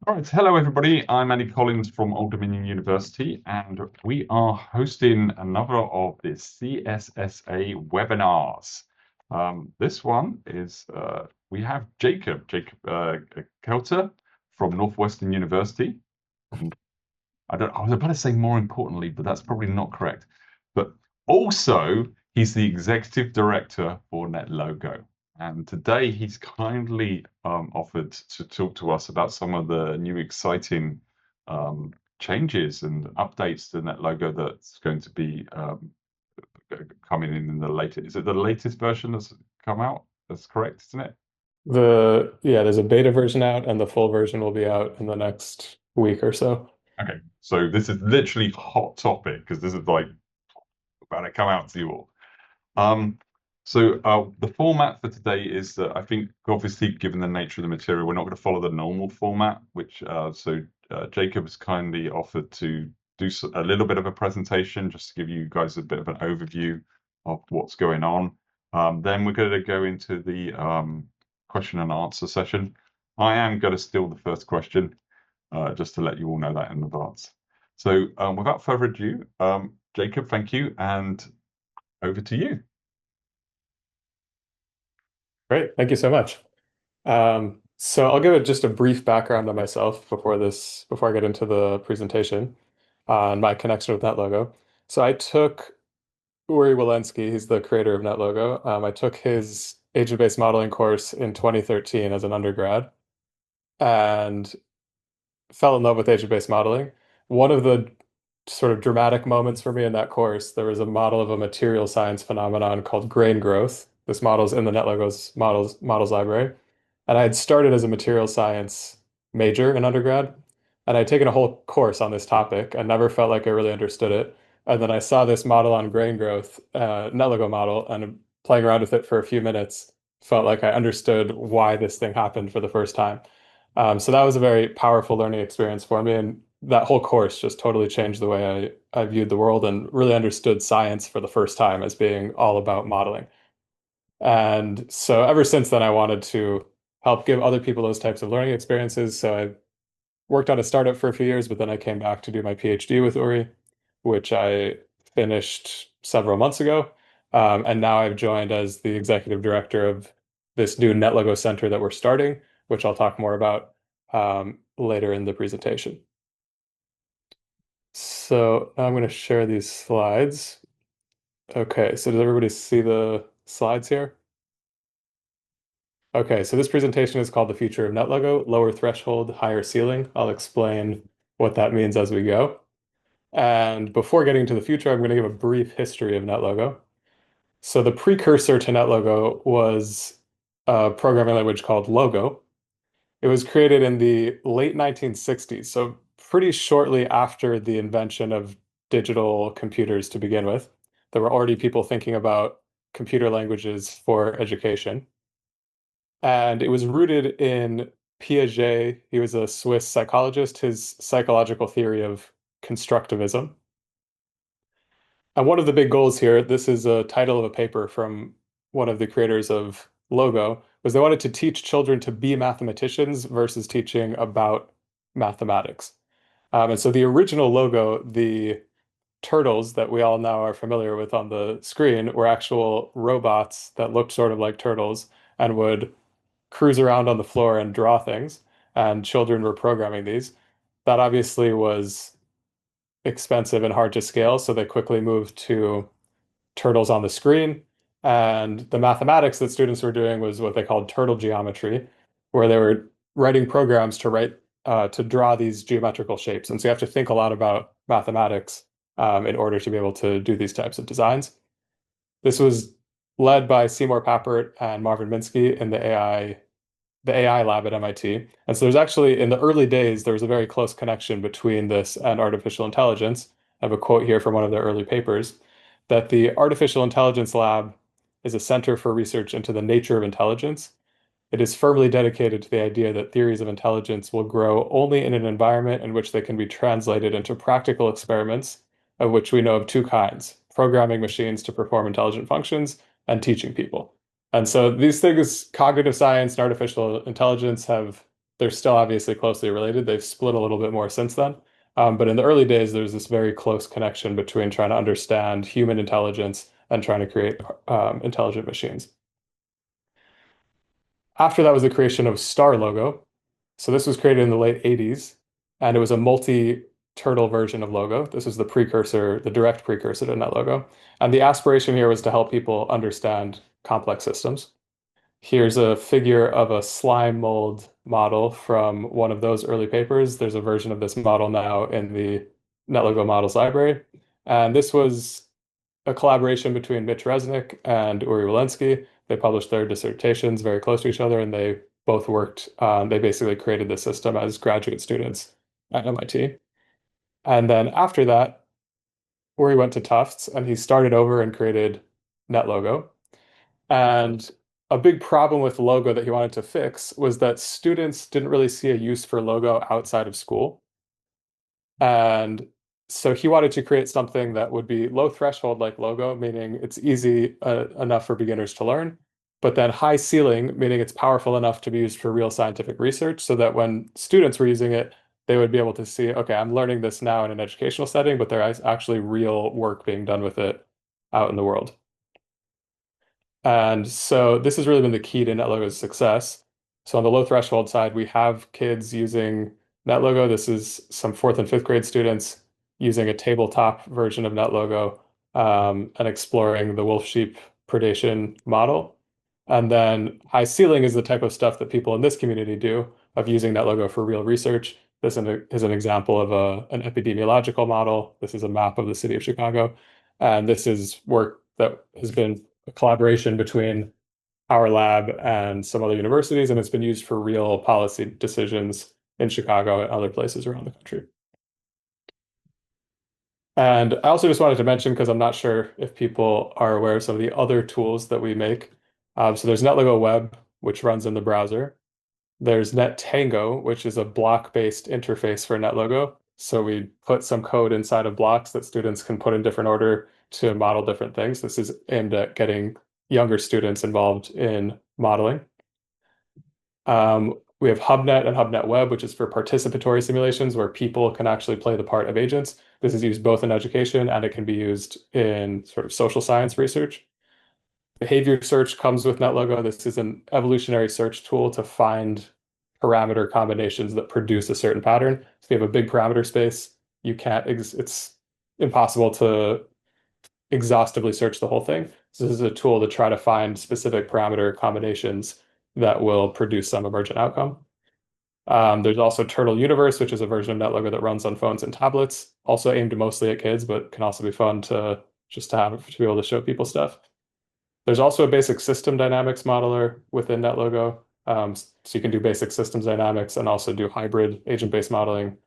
All right, hello everybody. I'm Andy Collins from Old Dominion University, and we are hosting another of the CSSA webinars. This one is we have Jacob Kelter from Northwestern University. And I was about to say more importantly, but that's probably not correct. But also, he's the executive director for Netlogo. And today he's kindly offered to talk to us about some of the new exciting changes and updates to Netlogo that's going to be coming in the latest. Is it the latest version that's come out? That's correct, isn't it? There's a beta version out and the full version will be out in the next week or so. Okay, so this is literally hot topic because this is like about to come out to you all. Um, the format for today is that I think, obviously, given the nature of the material, we're not going to follow the normal format, Jacob has kindly offered to do a little bit of a presentation just to give you guys a bit of an overview of what's going on. Then we're going to go into the question and answer session. I am going to steal the first question, just to let you all know that in advance. Without further ado, Jacob, thank you, and over to you. Great. Thank you so much. So I'll give it just a brief background on myself before I get into the presentation on my connection with Netlogo. So I took Uri Walensky, he's the creator of Netlogo. I took his agent-based modeling course in 2013 as an undergrad and fell in love with agent-based modeling. One of the sort of dramatic moments for me in that course, there was a model of a material science phenomenon called grain growth. This model's in the Netlogo's models library. And I had started as a material science major in undergrad, and I'd taken a whole course on this topic and never felt like I really understood it. And then I saw this model on grain growth, Netlogo model, and playing around with it for a few minutes, felt like I understood why this thing happened for the first time. So that was a very powerful learning experience for me, and that whole course just totally changed the way I viewed the world and really understood science for the first time as being all about modeling. And so ever since then, I wanted to help give other people those types of learning experiences. So I worked on a startup for a few years, but then I came back to do my PhD with Uri, which I finished several months ago. And now I've joined as the executive director of this new Netlogo center that we're starting, which I'll talk more about later in the presentation. So now I'm going to share these slides. Okay, so does everybody see the slides here? Okay, so this presentation is called The Future of Netlogo, Lower Threshold, Higher Ceiling. I'll explain what that means as we go. And before getting to the future, I'm going to give a brief history of Netlogo. So the precursor to Netlogo was a programming language called Logo. It was created in the late 1960s, so pretty shortly after the invention of digital computers to begin with. There were already people thinking about computer languages for education. And it was rooted in Piaget. He was a Swiss psychologist, his psychological theory of constructivism. And one of the big goals here, this is a title of a paper from one of the creators of Logo, was they wanted to teach children to be mathematicians versus teaching about mathematics. And so the original Logo, the turtles that we all now are familiar with on the screen, were actual robots that looked sort of like turtles and would cruise around on the floor and draw things. And children were programming these. That obviously was expensive and hard to scale, so they quickly moved to turtles on the screen. And the mathematics that students were doing was what they called turtle geometry, where they were writing programs to draw these geometrical shapes. And so you have to think a lot about mathematics in order to be able to do these types of designs. This was led by Seymour Papert and Marvin Minsky in the AI lab at MIT. And so there's actually, in the early days, there was a very close connection between this and artificial intelligence. I have a quote here from one of their early papers that the artificial intelligence lab is a center for research into the nature of intelligence. It is firmly dedicated to the idea that theories of intelligence will grow only in an environment in which they can be translated into practical experiments, of which we know of two kinds: programming machines to perform intelligent functions and teaching people. And so these things, cognitive science and artificial intelligence, have they're still obviously closely related. They've split a little bit more since then. But in the early days, there's this very close connection between trying to understand human intelligence and trying to create intelligent machines. After that was the creation of Starlogo. So this was created in the late 80s, and it was a multi-turtle version of Logo. This was the precursor, the direct precursor to Netlogo. And the aspiration here was to help people understand complex systems. Here's a figure of a slime mold model from one of those early papers. There's a version of this model now in the Netlogo models library. And this was a collaboration between Mitch Resnick and Uri Walensky. They published their dissertations very close to each other, and they both worked they basically created the system as graduate students at MIT. And then after that, Uri went to Tufts and he started over and created Netlogo. And a big problem with Logo that he wanted to fix was that students didn't really see a use for Logo outside of school. And so he wanted to create something that would be low threshold like Logo, meaning it's easy enough for beginners to learn, but then high ceiling, meaning it's powerful enough to be used for real scientific research, so that when students were using it, they would be able to see, okay, I'm learning this now in an educational setting, but there is actually real work being done with it out in the world. And so this has really been the key to Netlogo's success. So on the low threshold side, we have kids using Netlogo. This is some fourth and fifth grade students using a tabletop version of Netlogo and exploring the wolf sheep predation model. And then high ceiling is the type of stuff that people in this community do of using Netlogo for real research. This is an example of an epidemiological model. This is a map of the city of Chicago. And this is work that has been a collaboration between our lab and some other universities, and it's been used for real policy decisions in Chicago and other places around the country. And I also just wanted to mention, because I'm not sure if people are aware of some of the other tools that we make. So there's Netlogo Web, which runs in the browser. There's NetTango, which is a block-based interface for Netlogo. So we put some code inside of blocks that students can put in different order to model different things. This is aimed at getting younger students involved in modeling. We have HubNet and HubNet Web, which is for participatory simulations where people can actually play the part of agents. This is used both in education and it can be used in sort of social science research. Behavior search comes with Netlogo. This is an evolutionary search tool to find parameter combinations that produce a certain pattern. So if you have a big parameter space, it's impossible to exhaustively search the whole thing. So this is a tool to try to find specific parameter combinations that will produce some emergent outcome. There's also Turtle Universe, which is a version of Netlogo that runs on phones and tablets, also aimed mostly at kids, but can also be fun to be able to show people stuff. There's also a basic system dynamics modeler within Netlogo. So you can do basic systems dynamics and also do hybrid agent-based modeling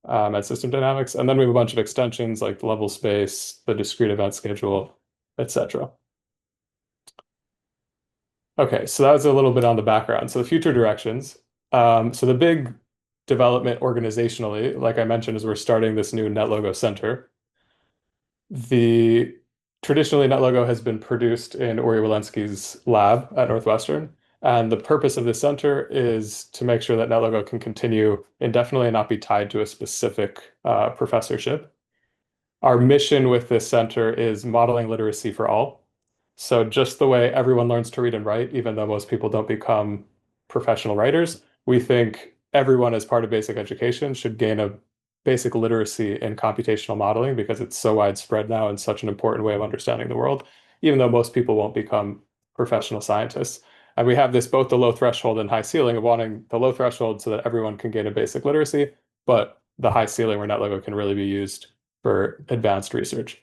and system dynamics. And then we have a bunch of extensions like level space, the discrete event schedule, etc. Okay, so that was a little bit on the background. So the future directions. So the big development organizationally, like I mentioned, is we're starting this new Netlogo Center. Traditionally, Netlogo has been produced in Uri Walensky's lab at Northwestern. And the purpose of this center is to make sure that Netlogo can continue indefinitely and not be tied to a specific professorship. Our mission with this center is modeling literacy for all. So just the way everyone learns to read and write, even though most people don't become professional writers, we think everyone as part of basic education should gain a basic literacy in computational modeling because it's so widespread now and such an important way of understanding the world, even though most people won't become professional scientists. And we have this both the low threshold and high ceiling of wanting the low threshold so that everyone can gain a basic literacy, but the high ceiling where Netlogo can really be used for advanced research.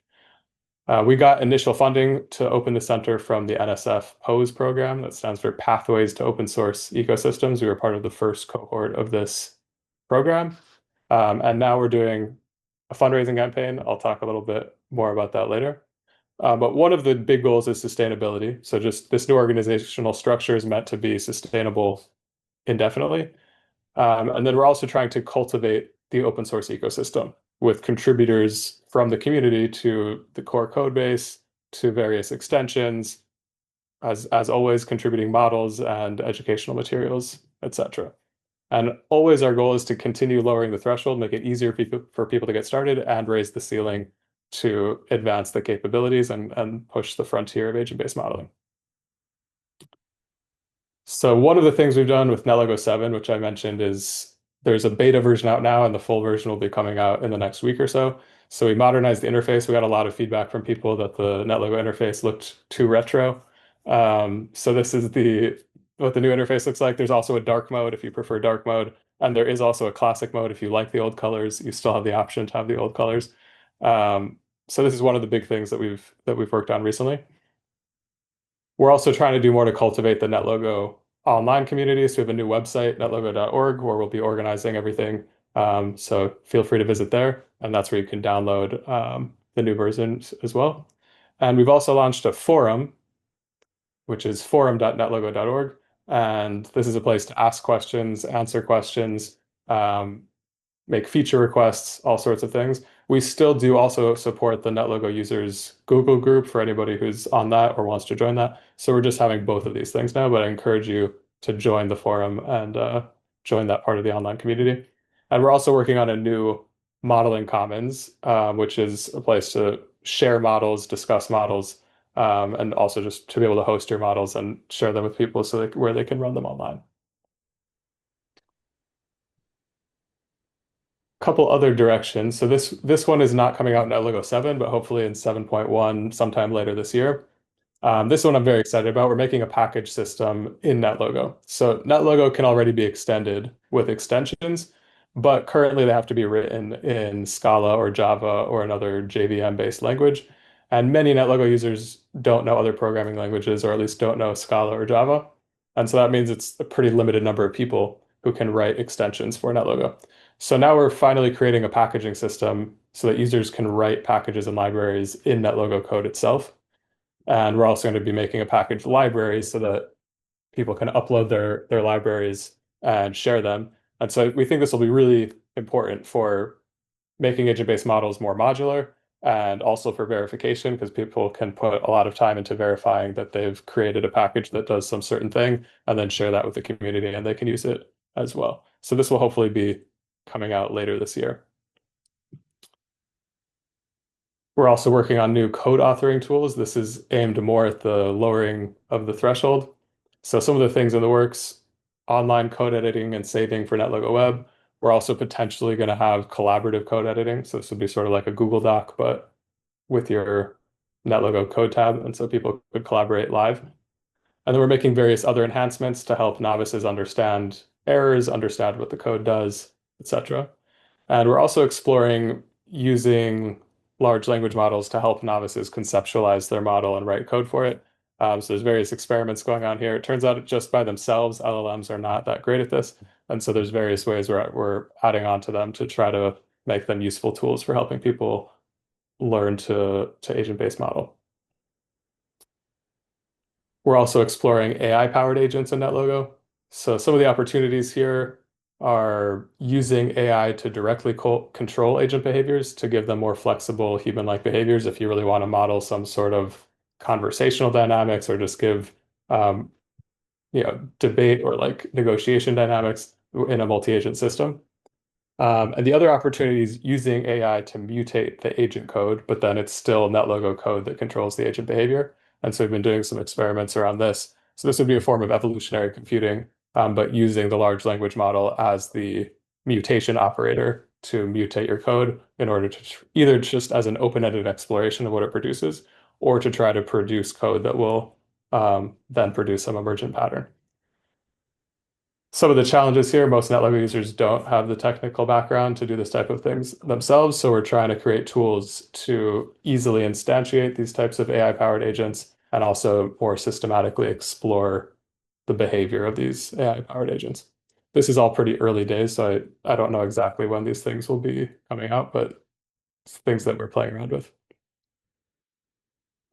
We got initial funding to open the center from the NSF POSE program, that stands for Pathways to Open Source Ecosystems. We were part of the first cohort of this program. And now we're doing a fundraising campaign. I'll talk a little bit more about that later. But one of the big goals is sustainability. So just this new organizational structure is meant to be sustainable indefinitely. And then we're also trying to cultivate the open source ecosystem with contributors from the community to the core code base, to various extensions, as always, contributing models and educational materials, etc. And always our goal is to continue lowering the threshold, make it easier for people to get started, and raise the ceiling to advance the capabilities and push the frontier of agent-based modeling. So one of the things we've done with Netlogo 7, which I mentioned, is there's a beta version out now, and the full version will be coming out in the next week or so. So we modernized the interface. We got a lot of feedback from people that the Netlogo interface looked too retro. So this is what the new interface looks like. There's also a dark mode if you prefer dark mode, and there is also a classic mode if you like the old colors. You still have the option to have the old colors. So this is one of the big things that we've worked on recently. We're also trying to do more to cultivate the Netlogo online community. So we have a new website, netlogo.org, where we'll be organizing everything. So feel free to visit there, and that's where you can download the new versions as well. And we've also launched a forum, which is forum.netlogo.org. And this is a place to ask questions, answer questions, make feature requests, all sorts of things. We still do also support the Netlogo users Google group for anybody who's on that or wants to join that. So we're just having both of these things now, but I encourage you to join the forum and join that part of the online community. And we're also working on a new modeling commons, which is a place to share models, discuss models, and also just to be able to host your models and share them with people where they can run them online. Couple other directions. So this one is not coming out in Netlogo 7, but hopefully in 7.1 sometime later this year. This one I'm very excited about. We're making a package system in Netlogo. So Netlogo can already be extended with extensions, but currently they have to be written in Scala or Java or another JVM-based language. And many Netlogo users don't know other programming languages, or at least don't know Scala or Java. And so that means it's a pretty limited number of people who can write extensions for Netlogo. So now we're finally creating a packaging system so that users can write packages and libraries in Netlogo code itself. And we're also going to be making a package library so that people can upload their libraries and share them. And so we think this will be really important for making agent-based models more modular and also for verification, because people can put a lot of time into verifying that they've created a package that does some certain thing and then share that with the community and they can use it as well. So this will hopefully be coming out later this year. We're also working on new code authoring tools. This is aimed more at the lowering of the threshold. So some of the things in the works, online code editing and saving for Netlogo Web. We're also potentially going to have collaborative code editing. So this would be sort of like a Google Doc, but with your Netlogo code tab. And so people could collaborate live. And then we're making various other enhancements to help novices understand errors, understand what the code does, etc. And we're also exploring using large language models to help novices conceptualize their model and write code for it. So there's various experiments going on here. It turns out just by themselves, LLMs are not that great at this. And so there's various ways we're adding on to them to try to make them useful tools for helping people learn to agent-based model. We're also exploring AI-powered agents in Netlogo. So some of the opportunities here are using AI to directly control agent behaviors to give them more flexible human-like behaviors if you really want to model some sort of conversational dynamics or just give debate or like negotiation dynamics in a multi-agent system. And the other opportunity is using AI to mutate the agent code, but then it's still Netlogo code that controls the agent behavior. And so we've been doing some experiments around this. So this would be a form of evolutionary computing, but using the large language model as the mutation operator to mutate your code in order to either just as an open-ended exploration of what it produces, or to try to produce code that will then produce some emergent pattern. Some of the challenges here, most Netlogo users don't have the technical background to do this type of things themselves. So we're trying to create tools to easily instantiate these types of AI-powered agents and also more systematically explore the behavior of these AI-powered agents. This is all pretty early days, so I don't know exactly when these things will be coming out, but it's things that we're playing around with.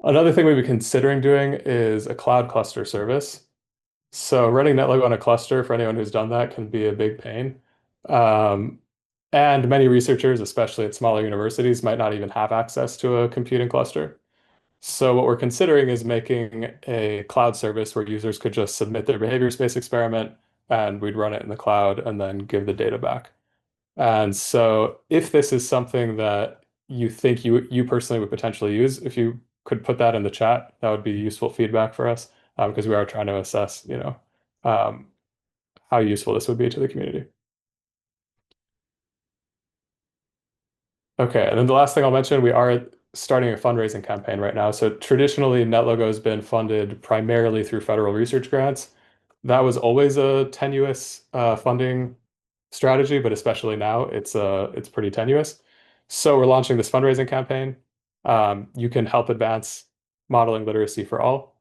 Another thing we've been considering doing is a cloud cluster service. So running Netlogo on a cluster, for anyone who's done that, can be a big pain. And many researchers, especially at smaller universities, might not even have access to a computing cluster. So what we're considering is making a cloud service where users could just submit their behavior space experiment, and we'd run it in the cloud and then give the data back. And so if this is something that you think you personally would potentially use, if you could put that in the chat, that would be useful feedback for us, because we are trying to assess, um, how useful this would be to the community. Okay, and then the last thing I'll mention, we are starting a fundraising campaign right now. So traditionally, Netlogo has been funded primarily through federal research grants. That was always a tenuous funding strategy, but especially now, it's pretty tenuous. So we're launching this fundraising campaign. You can help advance modeling literacy for all.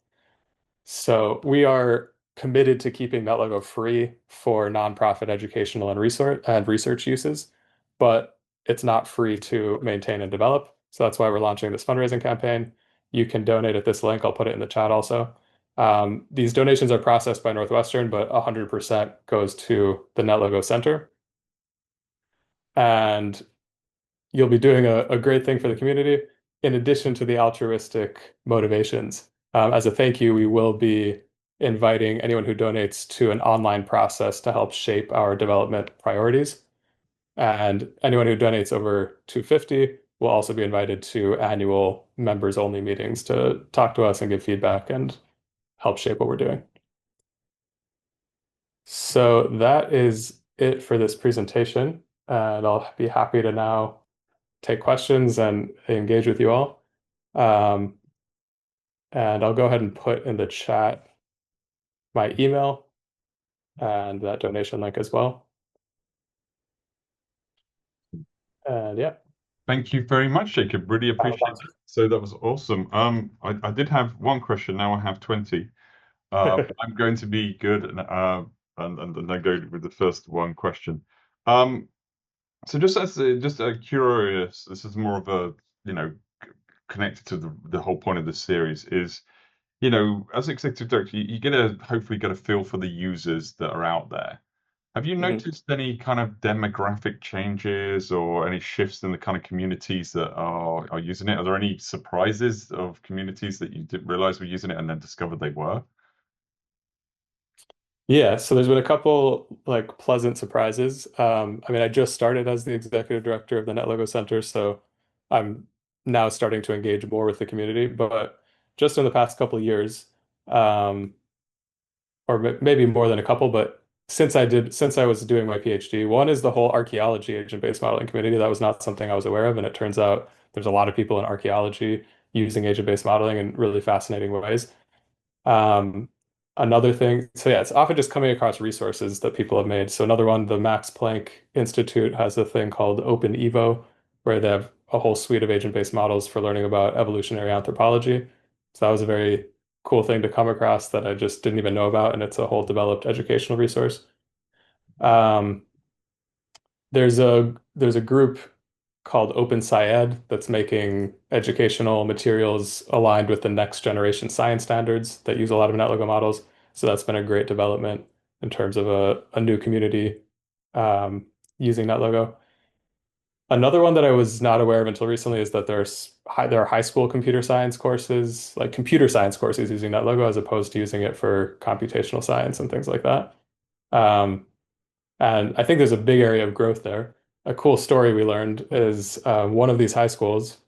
So we are committed to keeping Netlogo free for nonprofit educational and research uses, but it's not free to maintain and develop. So that's why we're launching this fundraising campaign. You can donate at this link. I'll put it in the chat also. These donations are processed by Northwestern, but 100% goes to the Netlogo Center. And you'll be doing a great thing for the community in addition to the altruistic motivations. As a thank you, we will be inviting anyone who donates to an online process to help shape our development priorities. And anyone who donates over 250 will also be invited to annual members only meetings to talk to us and give feedback and help shape what we're doing. So that is it for this presentation, and I'll be happy to now take questions and engage with you all. Um, and I'll go ahead and put in the chat my email and that donation link as well. And yeah. Thank you very much, Jacob. Really appreciate it. So that was awesome. I did have one question. Now I have 20. I'm going to be good and then go with the first one question. Um, so just curious, this is more of a, you know, connected to the whole point of the series is, as executive director, you get a hopefully get a feel for the users that are out there. Have you Mhm. noticed any kind of demographic changes or any shifts in the kind of communities that are using it? Are there any surprises of communities that you didn't realize were using it and then discovered they were? Yeah, so there's been a couple like pleasant surprises. I mean, I just started as the executive director of the Netlogo Center, so I'm now starting to engage more with the community. But just in the past couple of years, um, or maybe more than a couple, but since I was doing my PhD, one is the whole archaeology agent-based modeling community. That was not something I was aware of, and it turns out there's a lot of people in archaeology using agent-based modeling in really fascinating ways. Um, Another thing, so yeah, it's often just coming across resources that people have made. So another one, the Max Planck Institute has a thing called Open Evo, where they have a whole suite of agent-based models for learning about evolutionary anthropology. So that was a very cool thing to come across that I just didn't even know about, and it's a whole developed educational resource. Um, there's a group called Open SciEd that's making educational materials aligned with the next generation science standards that use a lot of NetLogo models. So that's been a great development in terms of a new community using NetLogo. Another one that I was not aware of until recently is that there are high school computer science courses, like computer science courses using NetLogo as opposed to using it for computational science and things like that. Um, and I think there's a big area of growth there. A cool story we learned is one of these high schools,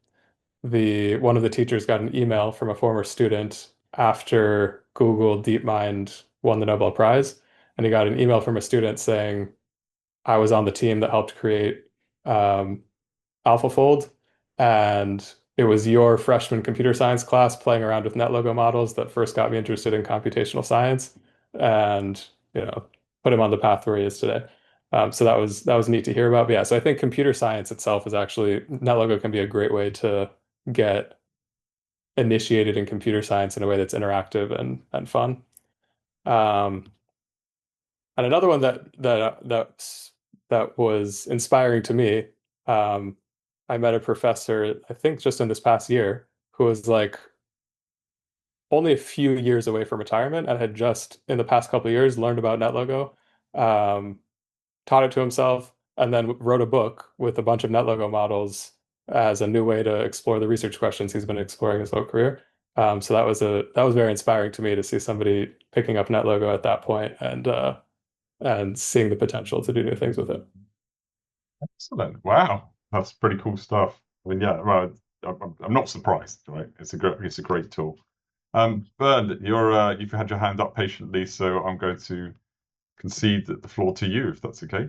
one of the teachers got an email from a former student after Google DeepMind won the Nobel Prize, and he got an email from a student saying, "I was on the team that helped create um, AlphaFold, and it was your freshman computer science class playing around with NetLogo models that first got me interested in computational science, and put him on the path where he is today." So that was neat to hear about. But yeah, so I think computer science itself is actually NetLogo can be a great way to get initiated in computer science in a way that's interactive and fun. Um, and another one that was inspiring to me, um, I met a professor, I think just in this past year, who was like only a few years away from retirement and had just in the past couple of years learned about NetLogo, um, taught it to himself, and then wrote a book with a bunch of NetLogo models as a new way to explore the research questions he's been exploring his whole career. So that was very inspiring to me to see somebody picking up NetLogo at that point and and seeing the potential to do new things with it. Excellent. Wow, that's pretty cool stuff. I mean, yeah, well, I'm not surprised, right? It's a great tool. Bernd, you've had your hand up patiently, so I'm going to concede the floor to you, if that's okay.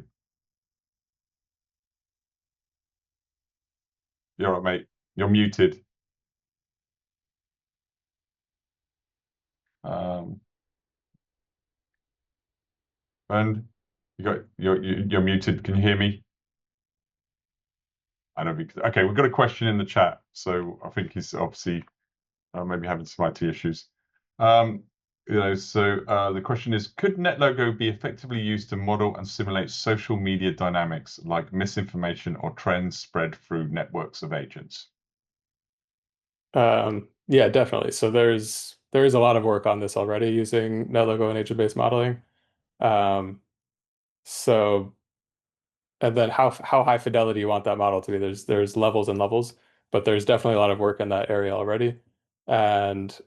You're all right, mate. You're muted. Um, Bernd, you're muted. Can you hear me? I don't think. Okay, we've got a question in the chat, so I think he's obviously maybe having some IT issues. Um, the question is, could Netlogo be effectively used to model and simulate social media dynamics like misinformation or trends spread through networks of agents? Yeah, definitely. So there's a lot of work on this already using Netlogo and agent-based modeling. Um, so and then how high fidelity you want that model to be. There's levels and levels, but there's definitely a lot of work in that area already. And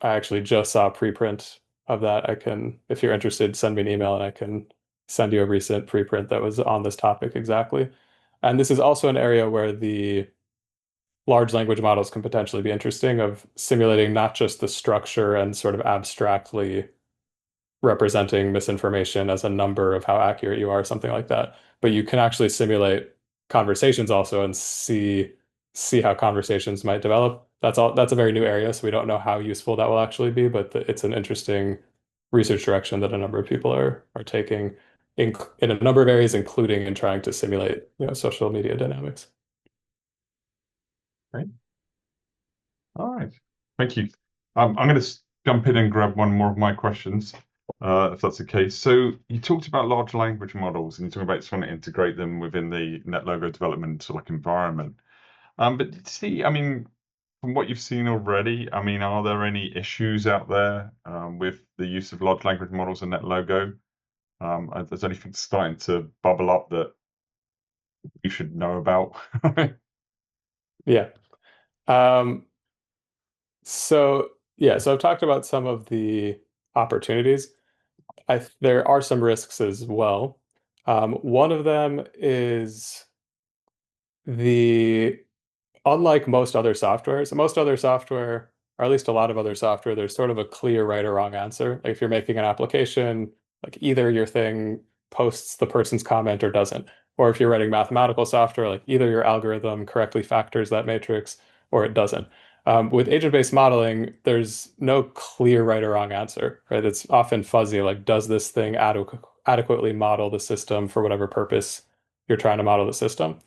I actually just saw a preprint of that. I can, if you're interested, send me an email and I can send you a recent preprint that was on this topic exactly. And this is also an area where the large language models can potentially be interesting of simulating not just the structure and sort of abstractly representing misinformation as a number of how accurate you are, something like that. But you can actually simulate conversations also and see how conversations might develop. That's a very new area, so we don't know how useful that will actually be, but it's an interesting research direction that a number of people are taking in a number of areas, including in trying to simulate, social media dynamics. Okay. All right. Thank you. I'm going to jump in and grab one more of my questions, if that's okay. So you talked about large language models and you talked about trying to integrate them within the NetLogo development environment. But see, I mean, from what you've seen already, I mean, are there any issues out there with the use of large language models and NetLogo? Is anything starting to bubble up that you should know about? Yeah. Um, so I've talked about some of the opportunities. There are some risks as well. One of them is the unlike most other software, or at least a lot of other software, there's sort of a clear right or wrong answer. Like if you're making an application, like either your thing posts the person's comment or doesn't. Or if you're writing mathematical software, like either your algorithm correctly factors that matrix or it doesn't. With agent-based modeling, there's no clear right or wrong answer, right? It's often fuzzy, like does this thing adequately model the system for whatever purpose you're trying to model the system?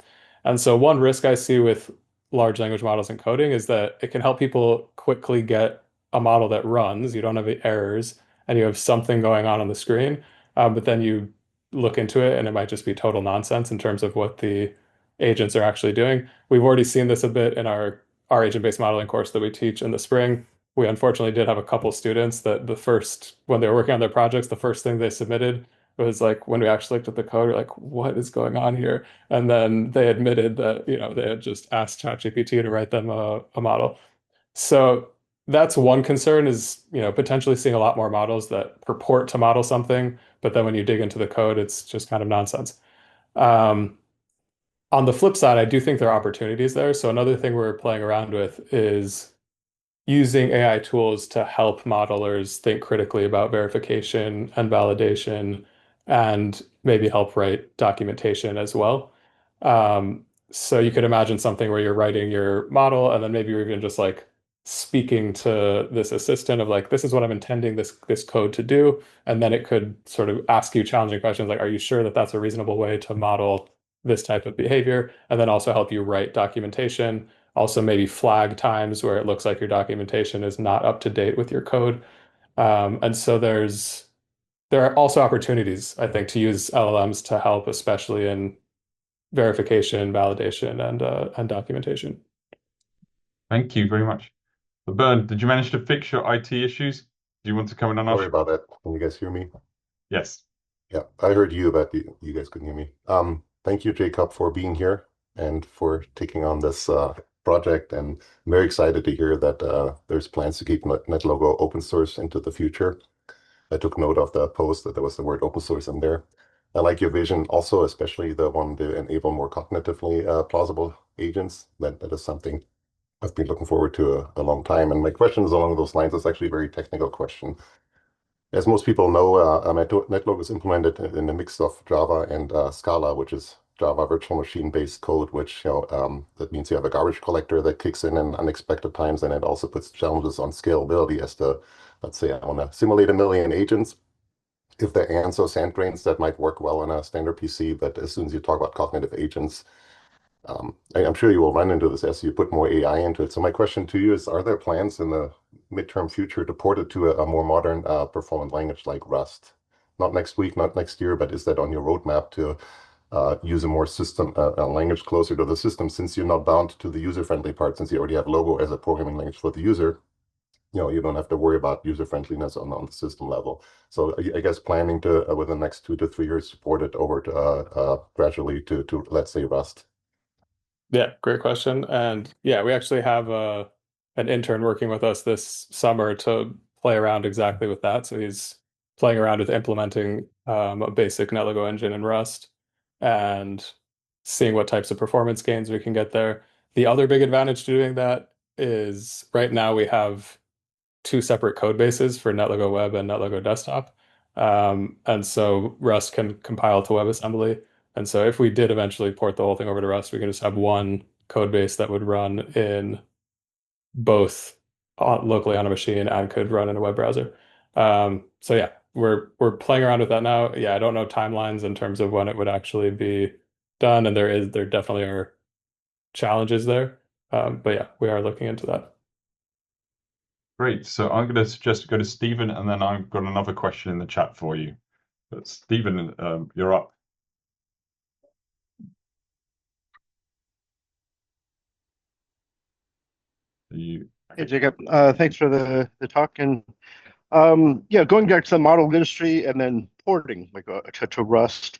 And so one risk I see with large language models and coding is that it can help people quickly get a model that runs. You don't have errors and you have something going on the screen. But then you look into it and it might just be total nonsense in terms of what the agents are actually doing. We've already seen this a bit in our agent-based modeling course that we teach in the spring. We unfortunately did have a couple students that when they were working on their projects, the first thing they submitted was like, when we actually looked at the code, we're like, what is going on here? And then they admitted that, they had just asked ChatGPT to write them a model. So that's one concern is, potentially seeing a lot more models that purport to model something, but then when you dig into the code, it's just kind of nonsense. Um, on the flip side, I do think there are opportunities there. So another thing we're playing around with is using AI tools to help modelers think critically about verification and validation and maybe help write documentation as well. Um, so you could imagine something where you're writing your model and then maybe you're even just like speaking to this assistant of like, this is what I'm intending this code to do. And then it could sort of ask you challenging questions like, are you sure that that's a reasonable way to model this type of behavior? And then also help you write documentation, also maybe flag times where it looks like your documentation is not up to date with your code. And so there are also opportunities, I think, to use LLMs to help, especially in verification, validation, and documentation. Thank you very much. Bernd, did you manage to fix your IT issues? Do you want to come in on our Sorry show? about that. Can you guys hear me? Yes. Yeah, I heard you, but you guys couldn't hear me. Thank you, Jacob, for being here and for taking on this project. And I'm very excited to hear that there's plans to keep NetLogo open source into the future. I took note of the post that there was the word open source in there. I like your vision also, especially the one to enable more cognitively plausible agents. That is something I've been looking forward to a long time. And my question is along those lines. It's actually a very technical question. As most people know, Netlogo is implemented in a mix of Java and Scala, which is Java virtual machine-based code, which that means you have a garbage collector that kicks in unexpected times, and it also puts challenges on scalability as to, let's say, I want to simulate 1 million agents. If they're ants or sand grains, that might work well on a standard PC, but as soon as you talk about cognitive agents, I'm sure you will run into this as you put more AI into it. So my question to you is, are there plans in the midterm future to port it to a more modern performant language like Rust? Not next week, not next year, but is that on your roadmap to use a more system language closer to the system, since you're not bound to the user-friendly part, since you already have Logo as a programming language for the user? You don't have to worry about user friendliness on the system level. So I guess planning to within the next 2 to 3 years support it over to gradually to let's say Rust. Yeah, great question. And yeah, we actually have an intern working with us this summer to play around exactly with that. So he's playing around with implementing a basic Netlogo engine in Rust and seeing what types of performance gains we can get there. The other big advantage to doing that is right now we have two separate code bases for Netlogo Web and Netlogo Desktop. And so Rust can compile to WebAssembly. And so if we did eventually port the whole thing over to Rust, we can just have one code base that would run in both locally on a machine and could run in a web browser. So yeah, we're playing around with that now. Yeah, I don't know timelines in terms of when it would actually be done, and there definitely are challenges there. But yeah, we are looking into that. Great. So I'm going to suggest go to Stephen, and then I've got another question in the chat for you. But Stephen, you're up. You... Hey, Jacob. Thanks for the talk. And yeah, going back to the model industry and then porting like to Rust.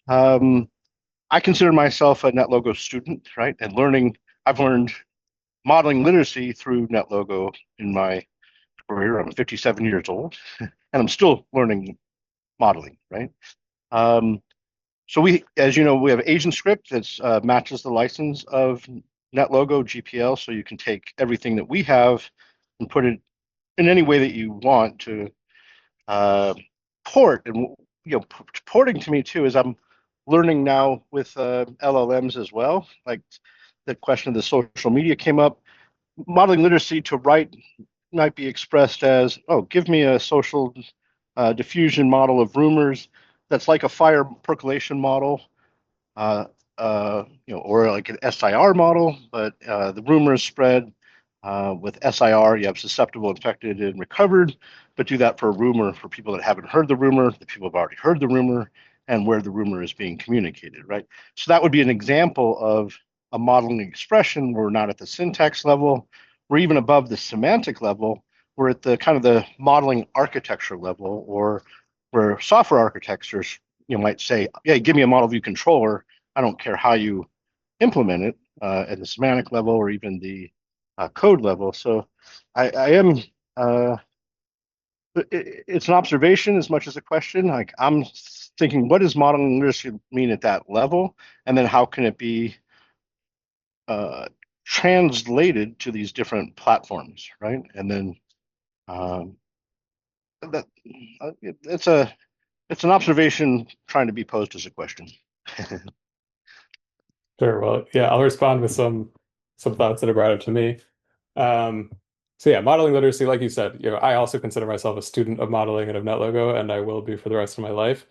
I consider myself a Netlogo student, right? And I've learned modeling literacy through Netlogo in my career. I'm 57 years old, and I'm still learning modeling, right? So as you know, we have AgentScript that matches the license of Netlogo GPL, so you can take everything that we have and put it in any way that you want to port. And porting to me too is I'm learning now with LLMs as well. Like the question of the social media came up. Modeling literacy to write might be expressed as, oh, give me a social diffusion model of rumors that's like a fire percolation model, or like an SIR model, but the rumors spread with SIR. You have susceptible, infected, and recovered, but do that for a rumor for people that haven't heard the rumor, the people have already heard the rumor, and where the rumor is being communicated, right? So that would be an example of a modeling expression. We're not at the syntax level. We're even above the semantic level. We're at the kind of the modeling architecture level, or where software architectures, might say, yeah, give me a model view controller. I don't care how you implement it at the semantic level or even the code level. So I am, it's an observation as much as a question. Like I'm thinking, what does modeling literacy mean at that level? And then how can it be translated to these different platforms, right? And then that it's an observation trying to be posed as a question. Sure. Well, yeah, I'll respond with some thoughts that are brought up to me. So yeah, modeling literacy, like you said, I also consider myself a student of modeling and of NetLogo, and I will be for the rest of my life.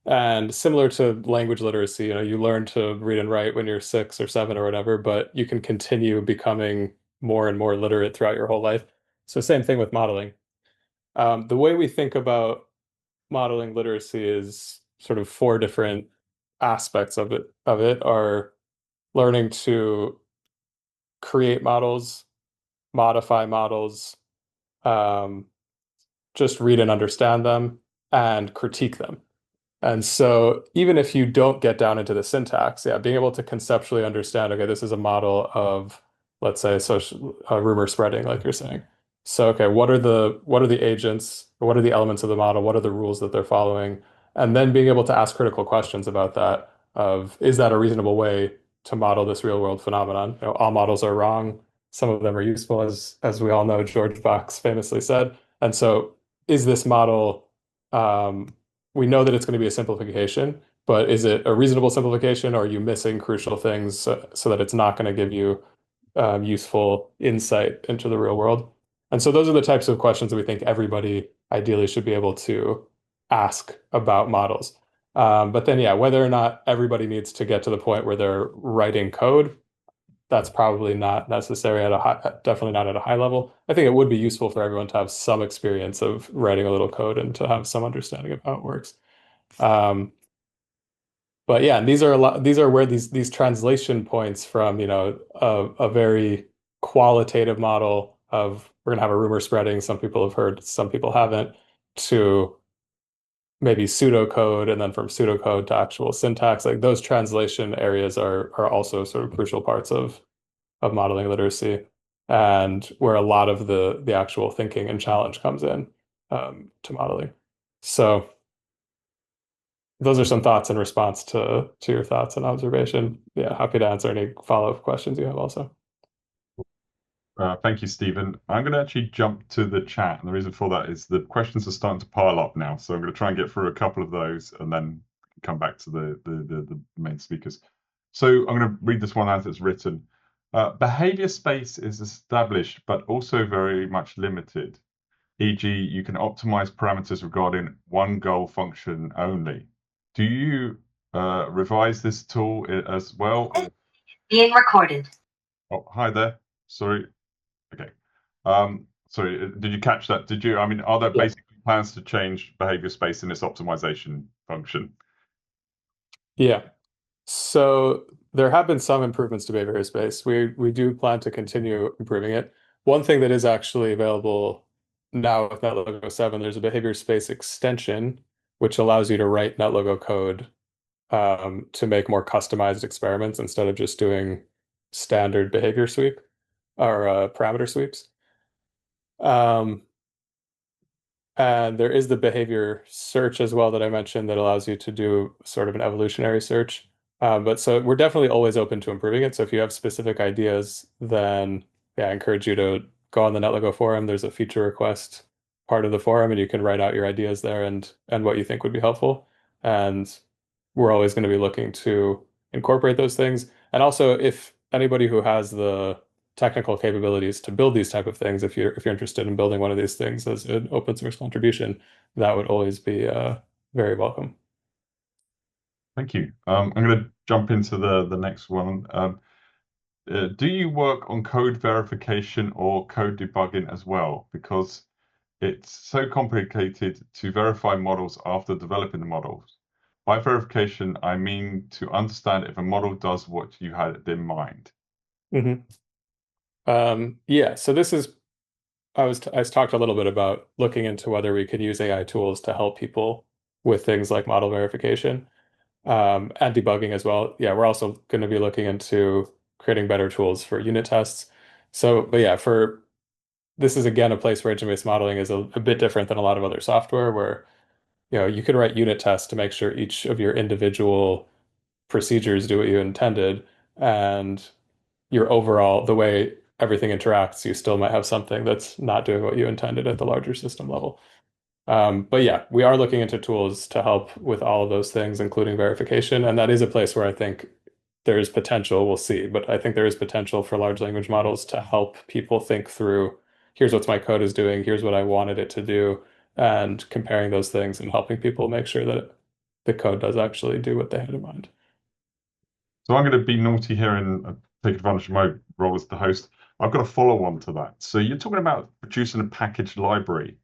And similar to language literacy, you learn to read and write when you're 6 or 7 or whatever, but you can continue becoming more and more literate throughout your whole life. So same thing with modeling. The way we think about modeling literacy is sort of 4 different aspects of it are learning to create models, modify models, just read and understand them, and critique them. And so even if you don't get down into the syntax, yeah, being able to conceptually understand, okay, this is a model of, let's say, social rumor spreading, like you're saying. So, okay, what are the agents, or what are the elements of the model? What are the rules that they're following? And then being able to ask critical questions about that of, is that a reasonable way to model this real world phenomenon? You know, all models are wrong. Some of them are useful, as we all know, George Box famously said. And so is this model, we know that it's going to be a simplification, but is it a reasonable simplification, or are you missing crucial things so that it's not going to give you useful insight into the real world? And so those are the types of questions that we think everybody ideally should be able to ask about models. But then, yeah, whether or not everybody needs to get to the point where they're writing code, that's probably not necessary at a high, definitely not at a high level. I think it would be useful for everyone to have some experience of writing a little code and to have some understanding of how it works. But yeah, and these are a lot, these are where these translation points from, you know, a very qualitative model of we're gonna have a rumor spreading, some people have heard, some people haven't, to maybe pseudocode, and then from pseudocode to actual syntax. Like those translation areas are also sort of crucial parts of modeling literacy, and where a lot of the actual thinking and challenge comes in to modeling. So those are some thoughts in response to your thoughts and observation. Yeah, happy to answer any follow-up questions you have also. Thank you, Stephen. I'm going to actually jump to the chat, and the reason for that is the questions are starting to pile up now. So I'm going to try and get through a couple of those, and then come back to the main speakers. So I'm going to read this one as it's written. Behavior space is established, but also very much limited. E.g., you can optimize parameters regarding one goal function only. Do you revise this tool as well? Being recorded. Oh, hi there. Sorry. Okay. Sorry, did you catch that? Did you? I mean, are there Yeah. basically plans to change behavior space in this optimization function? Yeah. So there have been some improvements to behavior space. We do plan to continue improving it. One thing that is actually available now with Netlogo 7, there's a behavior space extension which allows you to write Netlogo code to make more customized experiments instead of just doing standard behavior sweep or parameter sweeps. And there is the behavior search as well that I mentioned that allows you to do sort of an evolutionary search. But so we're definitely always open to improving it. So if you have specific ideas, then yeah, I encourage you to go on the Netlogo forum. There's a feature request part of the forum, and you can write out your ideas there and what you think would be helpful. And we're always going to be looking to incorporate those things. And also, if anybody who has the technical capabilities to build these type of things, if you're interested in building one of these things as an open source contribution, that would always be very welcome. Thank you. I'm going to jump into the next one. Do you work on code verification or code debugging as well? Because it's so complicated to verify models after developing the models. By verification, I mean to understand if a model does what you had in mind. Yeah, so this is I talked a little bit about looking into whether we could use AI tools to help people with things like model verification and debugging as well. Yeah, we're also going to be looking into creating better tools for unit tests. So, but yeah, this is again a place where agent-based modeling is a bit different than a lot of other software where, you know, you can write unit tests to make sure each of your individual procedures do what you intended, and your overall, the way everything interacts, you still might have something that's not doing what you intended at the larger system level. But yeah, we are looking into tools to help with all of those things, including verification. And that is a place where I think there is potential. We'll see, but I think there is potential for large language models to help people think through, here's what my code is doing, here's what I wanted it to do, and comparing those things and helping people make sure that the code does actually do what they had in mind. So I'm going to be naughty here and take advantage of my role as the host. I've got a follow-on to that. So you're talking about producing a package library.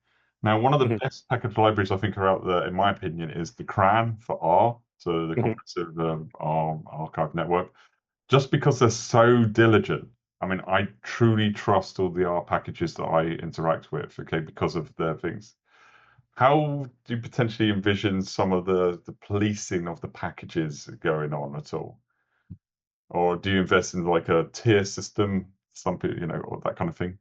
Now, one of the best package libraries I think are out there, in my opinion, is the CRAN for R, so the Comprehensive R Archive Network, just because they're so diligent. I mean, I truly trust all the R packages that I interact with, okay, because of their things. How do you potentially envision some of the policing of the packages going on at all? Or do you invest in like a tier system, some people, you know, or that kind of thing?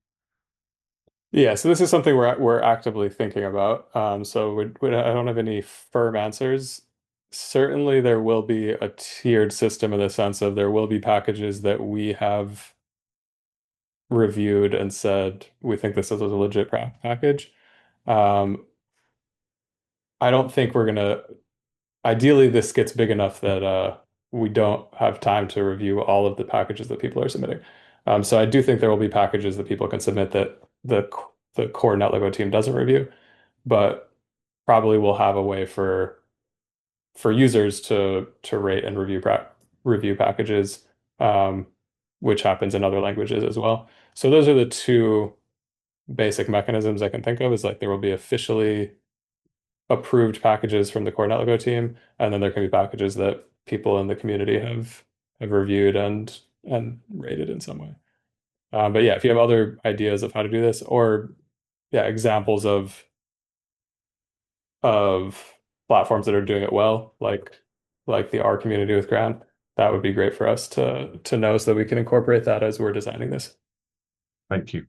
Yeah, so this is something we're actively thinking about. So I don't have any firm answers. Certainly, there will be a tiered system in the sense of there will be packages that we have reviewed and said we think this is a legit package. Um, I don't think we're gonna. Ideally, this gets big enough that we don't have time to review all of the packages that people are submitting. So I do think there will be packages that people can submit that the core Netlogo team doesn't review, but probably we'll have a way for users to rate and review packages, um, which happens in other languages as well. So those are the two basic mechanisms I can think of. Is like there will be officially approved packages from the core Netlogo team, and then there can be packages that people in the community have reviewed and rated in some way. But yeah, if you have other ideas of how to do this, or yeah, examples of platforms that are doing it well, like the R community with Ground, that would be great for us to know so that we can incorporate that as we're designing this. Thank you.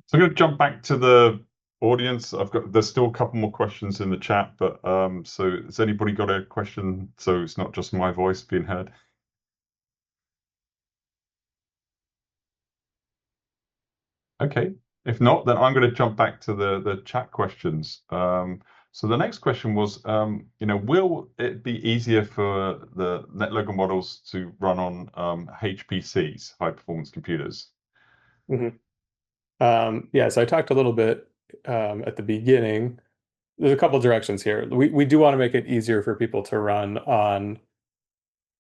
So I'm going to jump back to the audience. There's still a couple more questions in the chat, but so has anybody got a question? So it's not just my voice being heard. Okay. If not, then I'm going to jump back to the chat questions. So the next question was, will it be easier for the Netlogo models to run on HPCs, high performance computers? Yeah, so I talked a little bit at the beginning. There's a couple directions here. We do want to make it easier for people to run on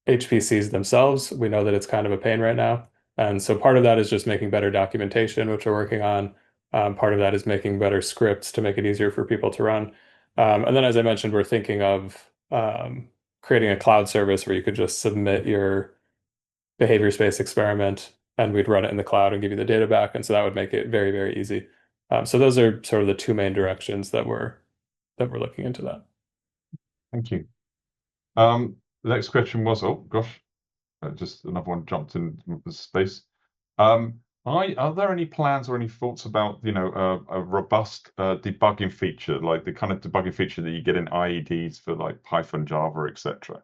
HPCs themselves. We know that it's kind of a pain right now. And so part of that is just making better documentation, which we're working on. Part of that is making better scripts to make it easier for people to run. And then, as I mentioned, we're thinking of creating a cloud service where you could just submit your behavior space experiment and we'd run it in the cloud and give you the data back. And so that would make it very, very easy. So those are sort of the two main directions that we're looking into that. Thank you. The next question was, oh gosh, just another one jumped in the space. Are there any plans or any thoughts about, a robust debugging feature, like the kind of debugging feature that you get in IEDs for like Python, Java, etc.?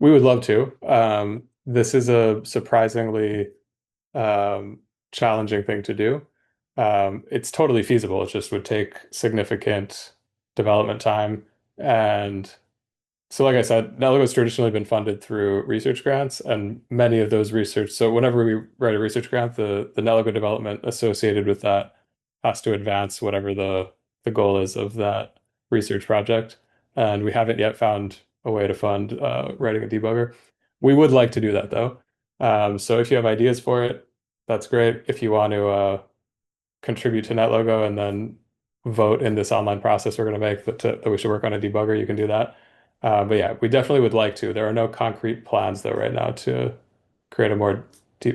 We would love to. This is a surprisingly challenging thing to do. It's totally feasible. It just would take significant development time. And so, like I said, Netlogo's traditionally been funded through research grants, and many of those research. So, whenever we write a research grant, the Netlogo development associated with that has to advance whatever the goal is of that research project. And we haven't yet found a way to fund writing a debugger. We would like to do that though. So if you have ideas for it, that's great. If you want to contribute to Netlogo and then vote in this online process we're going to make that we should work on a debugger, you can do that. But yeah, we definitely would like to. There are no concrete plans though right now to create a more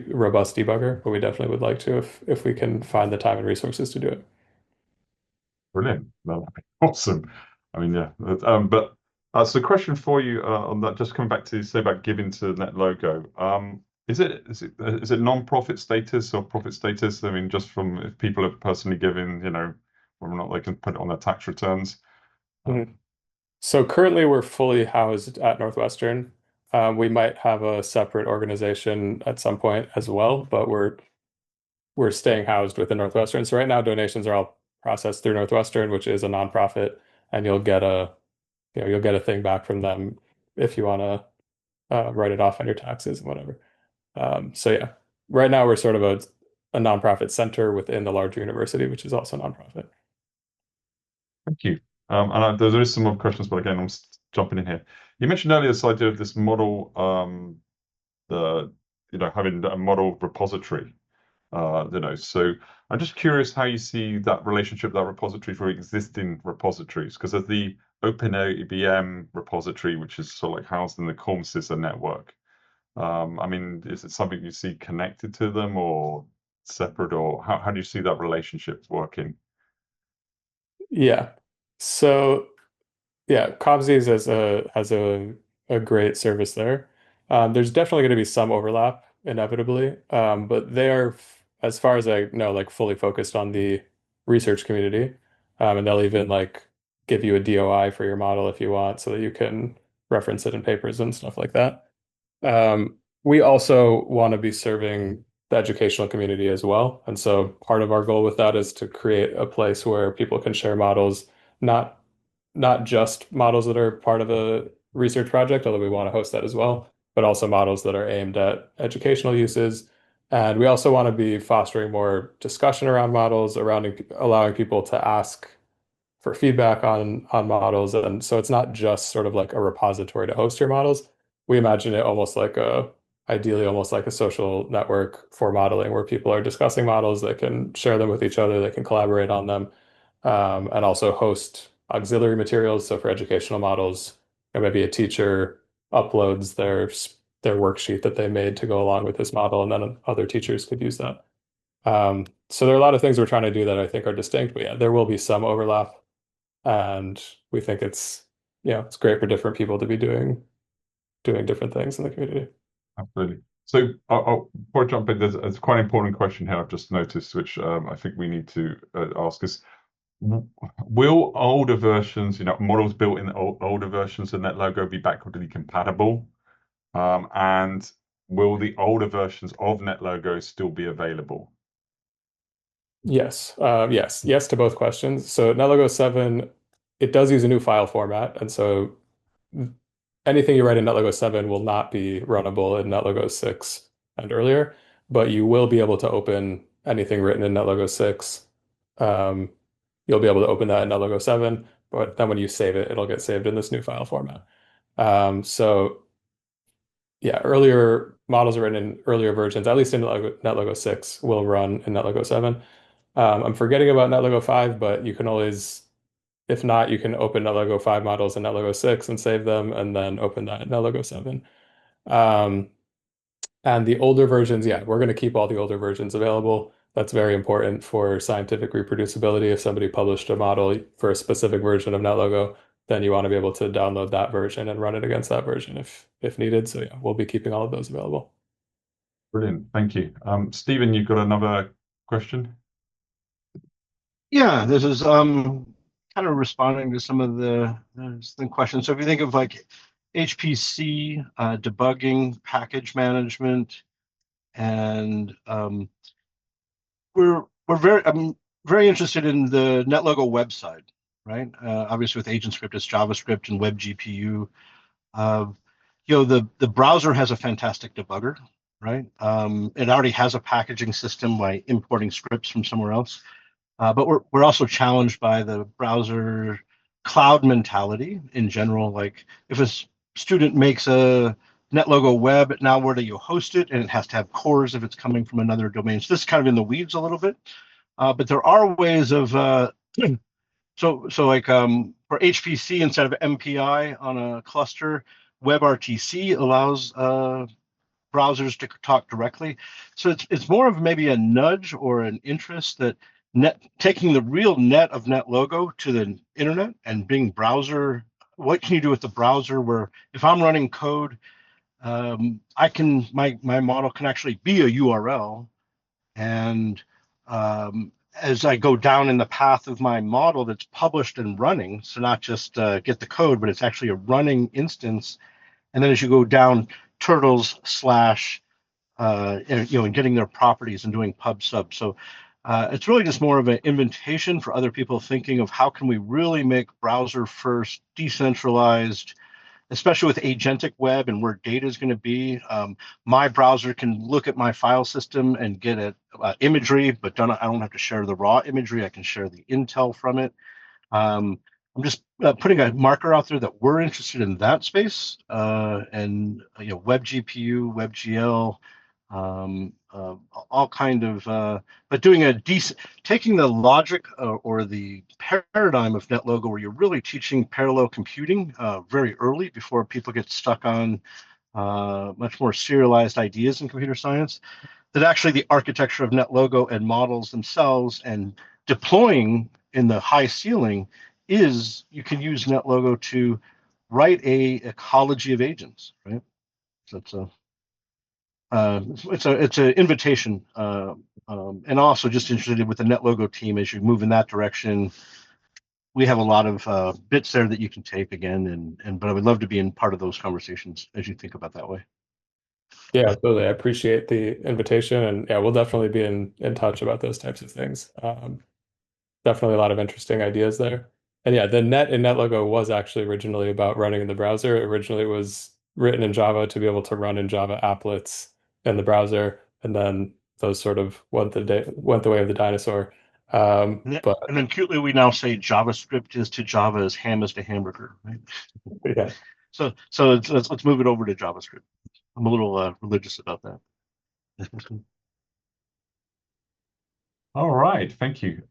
robust debugger, but we definitely would like to if we can find the time and resources to do it. Brilliant. Well, awesome. I mean, yeah. But so question for you on that, just coming back to say about giving to Netlogo. Is it non-profit status or profit status? I mean, just from if people are personally giving, whether or not they can put it on their tax returns. Mhm. So currently we're fully housed at Northwestern. We might have a separate organization at some point as well, but we're staying housed within Northwestern. So right now donations are all processed through Northwestern, which is a nonprofit, and you'll get a thing back from them if you want to write it off on your taxes and whatever. So yeah, right now we're sort of a nonprofit center within the larger university, which is also nonprofit. Thank you. And there is some more questions, but again, I'm jumping in here. You mentioned earlier this idea of this model, having a model repository. So I'm just curious how you see that relationship, that repository for existing repositories, because there's the OpenABM repository, which is sort of like housed in the CORM-CSSA network. I mean, is it something you see connected to them or separate, or how do you see that relationship working? Yeah. So yeah, Cobsies has a great service there. There's definitely going to be some overlap inevitably, but they are as far as I know, like fully focused on the research community. And they'll even like give you a DOI for your model if you want, so that you can reference it in papers and stuff like that. We also want to be serving the educational community as well. And so part of our goal with that is to create a place where people can share models, not not just models that are part of a research project, although we want to host that as well, but also models that are aimed at educational uses. And we also want to be fostering more discussion around models, around allowing people to ask for feedback on models. And so it's not just sort of like a repository to host your models. We imagine it almost like ideally almost like a social network for modeling where people are discussing models, they can share them with each other, they can collaborate on them, and also host auxiliary materials. So for educational models, maybe a teacher uploads their worksheet that they made to go along with this model, and then other teachers could use that. So there are a lot of things we're trying to do that I think are distinct, but yeah, there will be some overlap, and we think it's great for different people to be doing different things in the community. Absolutely. So before I jump in, there's quite an important question here I've just noticed, which I think we need to ask is, will older versions, models built in older versions of Netlogo be backwardly compatible? And will the older versions of Netlogo still be available? Yes. Yes to both questions. So Netlogo 7, it does use a new file format, and so anything you write in Netlogo 7 will not be runnable in Netlogo 6 and earlier, but you will be able to open anything written in Netlogo 6. You'll be able to open that in Netlogo 7, but then when you save it, it'll get saved in this new file format. So yeah, earlier models written in earlier versions, at least in Netlogo 6, will run in Netlogo 7. I'm forgetting about Netlogo 5, but you can always, if not, you can open Netlogo 5 models in Netlogo 6 and save them, and then open that in Netlogo 7. And the older versions, yeah, we're going to keep all the older versions available. That's very important for scientific reproducibility. If somebody published a model for a specific version of Netlogo, then you want to be able to download that version and run it against that version if needed. So yeah, we'll be keeping all of those available. Brilliant. Thank you. Stephen, you've got another question? Yeah, this is kind of responding to some of the questions. So if you think of like HPC, debugging, package management, and we're I'm very interested in the Netlogo website, right? Obviously with AgentScript, it's JavaScript and WebGPU. The browser has a fantastic debugger, right? It already has a packaging system by importing scripts from somewhere else. But we're also challenged by the browser cloud mentality in general. Like if a student makes a Netlogo web, now where do you host it? And it has to have cores if it's coming from another domain. So this is kind of in the weeds a little bit. But there are ways of so like for HPC instead of MPI on a cluster, WebRTC allows browsers to talk directly. So it's more of maybe a nudge or an interest that taking the real net of Netlogo to the internet and being browser. What can you do with the browser? Where if I'm running code, I can my model can actually be a URL, and as I go down in the path of my model that's published and running, so not just get the code, but it's actually a running instance. And then as you go down, turtles slash and getting their properties and doing pub sub. So it's really just more of an invitation for other people thinking of how can we really make browser first, decentralized, especially with agentic web and where data is going to be. My browser can look at my file system and get it imagery, but I don't have to share the raw imagery. I can share the intel from it. I'm just putting a marker out there that we're interested in that space, and WebGPU, WebGL, all kind of, but doing taking the logic or the paradigm of Netlogo, where you're really teaching parallel computing very early before people get stuck on much more serialized ideas in computer science. That actually the architecture of Netlogo and models themselves and deploying in the high ceiling is you can use Netlogo to write a ecology of agents, right? So it's it's an invitation, and also just interested with the Netlogo team as you move in that direction. We have a lot of bits there that you can take again, but I would love to be in part of those conversations as you think about that way. Yeah, absolutely. I appreciate the invitation, and yeah, we'll definitely be in touch about those types of things. Definitely a lot of interesting ideas there. And yeah, the net in Netlogo was actually originally about running in the browser. Originally, it was written in Java to be able to run in Java applets in the browser, and then those sort of went the way of the dinosaur. But And then cutely, we now say JavaScript is to Java as ham is to hamburger, right? yeah, So let's move it over to JavaScript. I'm a little religious about that. All right, thank you.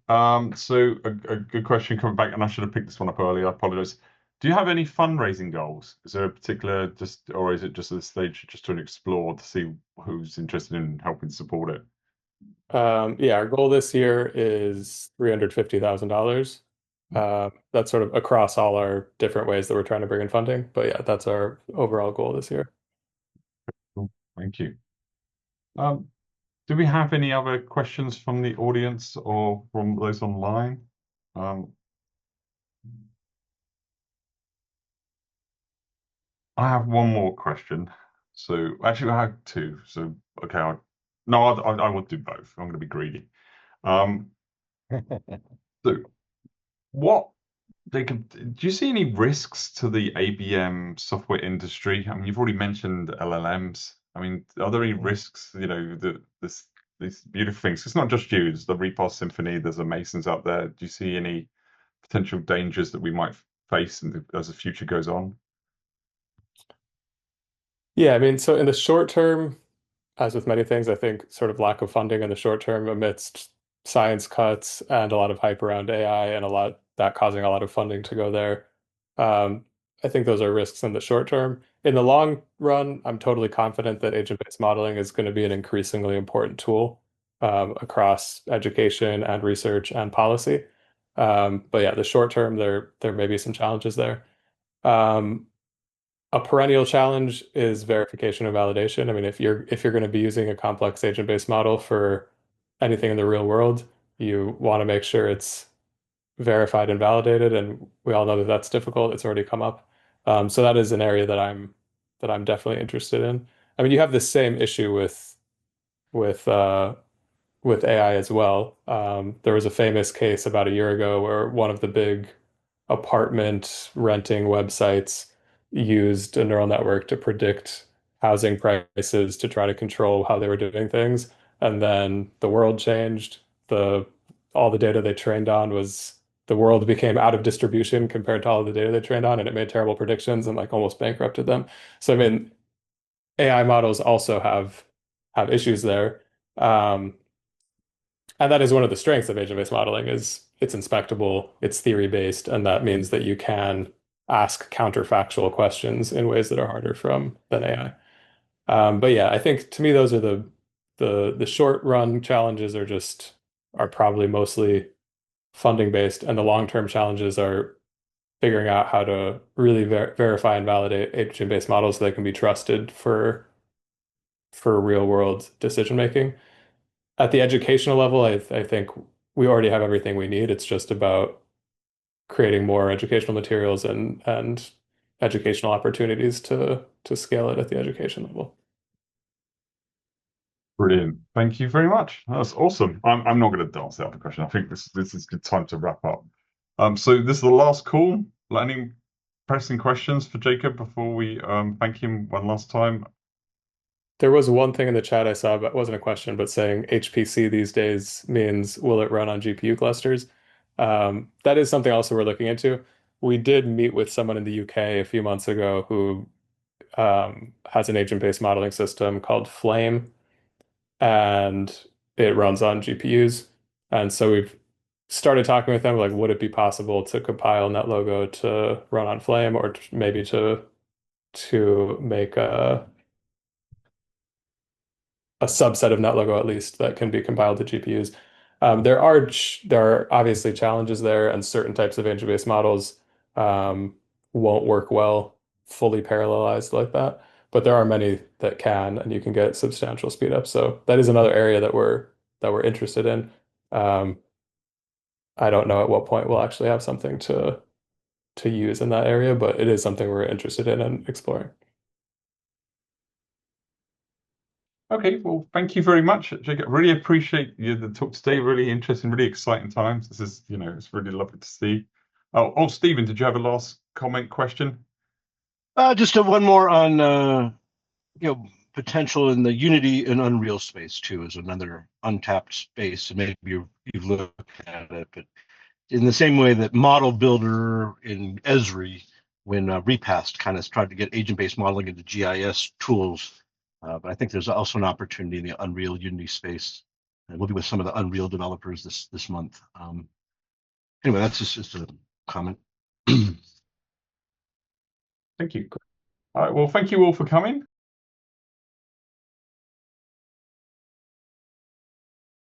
So a good question coming back, and I should have picked this one up earlier. I apologize. Do you have any fundraising goals? Is there a particular or is it just at this stage just to explore to see who's interested in helping support it? yeah, our goal this year is $350,000. That's sort of across all our different ways that we're trying to bring in funding. But yeah, that's our overall goal this year. Cool. Thank you. Do we have any other questions from the audience or from those online? I have one more question. So actually, I have two. So okay, no, I want to do both. I'm going to be greedy. So what do you see any risks to the ABM software industry? I mean, you've already mentioned LLMs. I mean, are there any risks? You know, these beautiful things. It's not just you. There's the Repulse Symphony. There's the Masons out there. Do you see any potential dangers that we might face as the future goes on? Yeah, I mean, so in the short term, as with many things, I think sort of lack of funding in the short term amidst science cuts and a lot of hype around AI and a lot that causing a lot of funding to go there. Um, I think those are risks in the short term. In the long run, I'm totally confident that agent-based modeling is going to be an increasingly important tool across education and research and policy. But yeah, the short term, there may be some challenges there. Um, a perennial challenge is verification and validation. I mean, if you're going to be using a complex agent-based model for anything in the real world, you want to make sure it's verified and validated, and we all know that that's difficult. It's already come up. So that is an area that I'm definitely interested in. I mean, you have the same issue with uh, with AI as well. There was a famous case about a year ago where one of the big apartment renting websites used a neural network to predict housing prices to try to control how they were doing things. And then the world changed. All the data they trained on was the world became out of distribution compared to all of the data they trained on, and it made terrible predictions and like almost bankrupted them. So I mean, AI models also have issues there. Um, and that is one of the strengths of agent-based modeling is it's inspectable, it's theory-based, and that means that you can ask counterfactual questions in ways that are harder than AI. But yeah, I think to me those are the short run challenges are probably mostly funding based, and the long-term challenges are figuring out how to really verify and validate agent-based models so they can be trusted for real world decision making. At the educational level, I think we already have everything we need. It's just about creating more educational materials and educational opportunities to scale it at the education level. Brilliant. Thank you very much. That's awesome. I'm not going to dance out the question. I think this is good time to wrap up. So this is the last call. Any pressing questions for Jacob before we thank him one last time? There was one thing in the chat I saw, but it wasn't a question, but saying HPC these days means will it run on GPU clusters? That is something also we're looking into. We did meet with someone in the UK a few months ago who has an agent-based modeling system called Flame, and it runs on GPUs. And so we've started talking with them, like, would it be possible to compile Netlogo to run on Flame, or maybe to make a subset of Netlogo at least that can be compiled to GPUs. There are obviously challenges there, and certain types of agent-based models won't work well fully parallelized like that. but there are many that can, and you can get substantial speed up. So that is another area that we're interested in. I don't know at what point we'll actually have something to use in that area, but it is something we're interested in and exploring. Okay, well, thank you very much, Jacob. Really appreciate the talk today. Really interesting, really exciting times. This is, it's really lovely to see. Oh, Stephen, did you have a last comment, question? Just one more on potential in the Unity and Unreal space too is another untapped space, and maybe you've looked at it, but in the same way that Model Builder in Esri, when Repast kind of tried to get agent-based modeling into GIS tools, but I think there's also an opportunity in the Unreal Unity space, and we'll be with some of the Unreal developers this month. Anyway, that's just a comment. Thank you. All right, well, thank you all for coming.